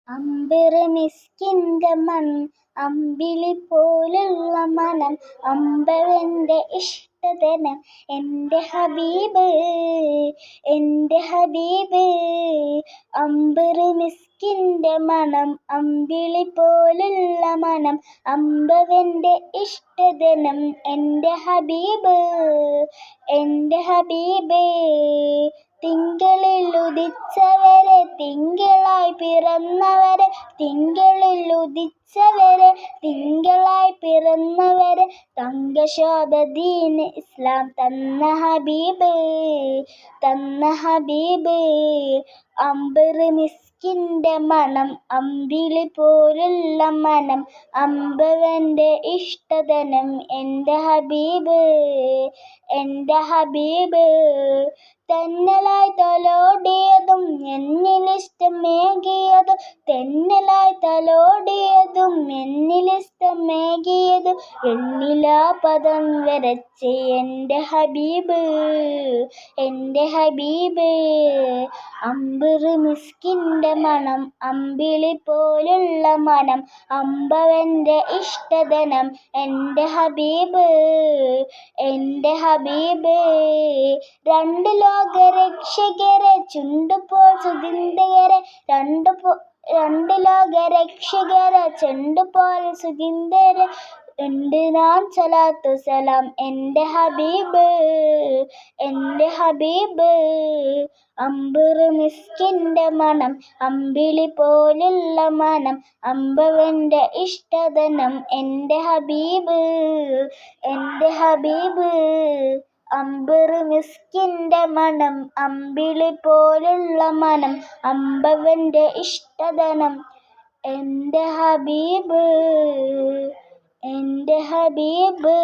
അമ്പറ് മിസ്കിൻ്റെ അമ്പിളി പോലുള്ള മനം, അമ്പവൻ്റെ ഇഷ്ടതനം, എൻ്റെ ഹബീബ് എൻ്റെ ഹബീബ്. അമ്പറ് മിസ്കിൻ്റെ അമ്പിളി പോലുള്ള മനം, അമ്പവൻ്റെ ഇഷ്ടതനം, എൻ്റെ ഹബീബ് എൻ്റെ ഹബീബ്. തിങ്കളിൽ ഉദിച്ചവരെ, തിങ്കളായി പിറന്നവരെ, തിങ്കളിൽ ഉദിച്ചവരെ, തിങ്കളായി പിറന്നവരെ, തങ്കശോഭ ദീൻ ഇസ്ലാം തന്ന ഹബീബ് തന്ന ഹബീബ്. അമ്പറ് മിസ്കിൻ്റെ അമ്പിളി പോലുള്ള മനം, അമ്പവൻ്റെ ഇഷ്ടതനം, എൻ്റെ ഹബീബ് എൻ്റെ ഹബീബ്. തെന്നലായി തലോടിയതും എന്നിലിഷ്ടമേകിയതും, തെന്നലായി തലോടിയതും എന്നിലിഷ്ടമേകിയതും, വെണ്ണിലാപദം വരച്ച് എൻ്റെ ഹബീബ് എൻ്റെ ഹബീബ്. അമ്പറ് മിസ്കിൻ്റെ അമ്പിളി പോലുള്ള മനം, അമ്പവൻ്റെ ഇഷ്ടതനം, എൻ്റെ ഹബീബ് എൻ്റെ ഹബീബ്. രണ്ട് ലോകരക്ഷകരെ ചുണ്ടുപോൽ സുഗന്ധകരെ, രണ്ട് ലോകരക്ഷകരെ ചുണ്ടുപോൽ സുഗന്ധരെ, ഉണ്ട് നാം സ്വലാത്തു സലാം എൻ്റെ ഹബീബ് എൻ്റെ ഹബീബ്. അമ്പറ് മിസ്കിൻ്റെ അമ്പിളി പോലുള്ള മനം, അമ്പവൻ്റെ ഇഷ്ടതനം, എൻ്റെ ഹബീബ് എൻ്റെ ഹബീബ്. അമ്പറ് മിസ്കിൻ്റെ അമ്പിളി പോലുള്ള മനം, അമ്പവൻ്റെ ഇഷ്ടതനം, എൻ്റെ ഹബീബ് എൻ്റെ ഹബീബ്.